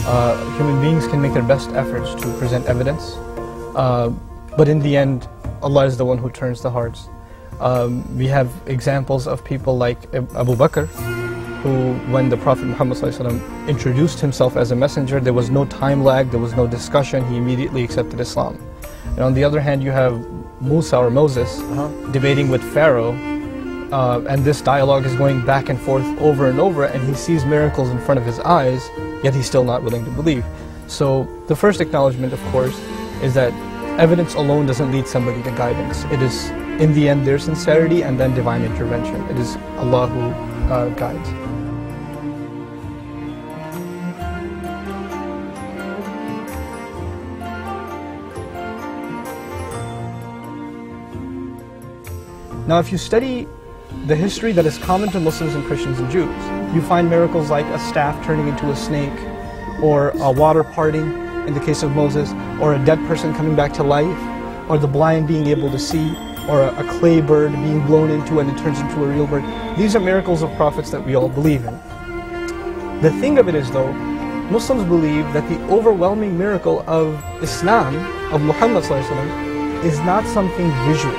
Human beings can make their best efforts to present evidence, but in the end, Allah is the one who turns the hearts. We have examples of people like Abu Bakr, who, when the Prophet Muhammad ﷺ introduced himself as a messenger, there was no time lag, there was no discussion, he immediately accepted Islam. And on the other hand, you have Musa or Moses debating with Pharaoh, and this dialogue is going back and forth over and over, and he sees miracles in front of his eyes, yet he's still not willing to believe. So the first acknowledgement, of course, is that evidence alone doesn't lead somebody to guidance. It is, in the end, their sincerity and then divine intervention. It is Allah who guides. Now, if you study the history that is common to Muslims and Christians and Jews, you find miracles like a staff turning into a snake, or a water parting in the case of Moses, or a dead person coming back to life, or the blind being able to see, or a clay bird being blown into and it turns into a real bird. These are miracles of prophets that we all believe in. The thing of it is, though, Muslims believe that the overwhelming miracle of Islam, of Muhammad ﷺ, is not something visual.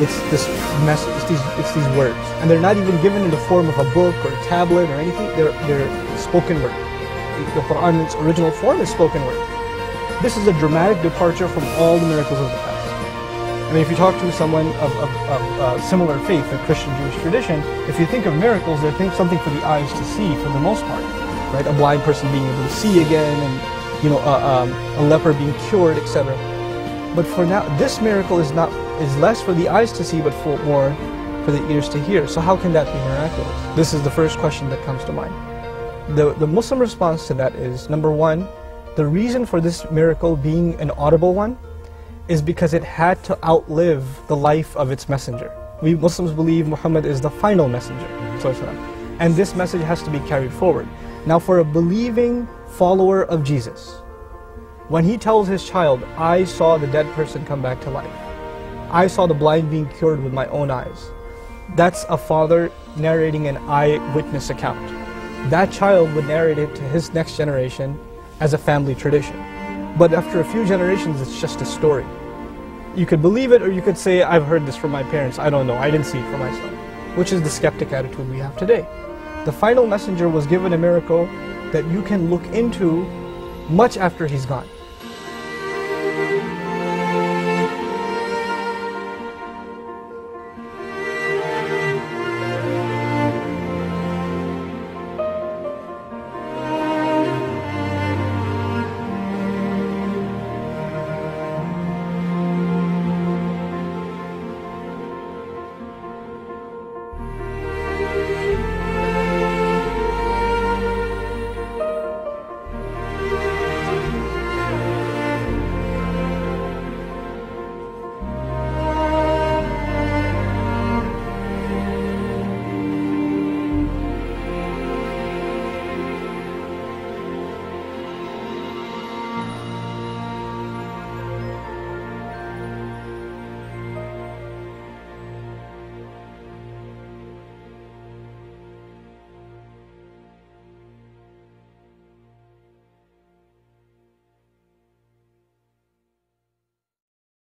It's this message, it's these words. And they're not even given in the form of a book or a tablet or anything, they're spoken word. The Quran in its original form is spoken word. This is a dramatic departure from all the miracles of the past. I mean, if you talk to someone of similar faith, a Christian Jewish tradition, if you think of miracles, they think something for the eyes to see for the most part, right? A blind person being able to see again, and a leper being cured, etc. But for now, this miracle is less for the eyes to see, but more for the ears to hear. So how can that be miraculous? This is the first question that comes to mind. The Muslim response to that is, number one, the reason for this miracle being an audible one is because it had to outlive the life of its messenger. We Muslims believe Muhammad is the final messenger, and this message has to be carried forward. Now, for a believing follower of Jesus, when he tells his child, I saw the dead person come back to life, I saw the blind being cured with my own eyes, that's a father narrating an eyewitness account. That child would narrate it to his next generation as a family tradition. But after a few generations, it's just a story. You could believe it, or you could say, I've heard this from my parents, I don't know, I didn't see it for myself. Which is the skeptic attitude we have today. The final messenger was given a miracle that you can look into much after he's gone.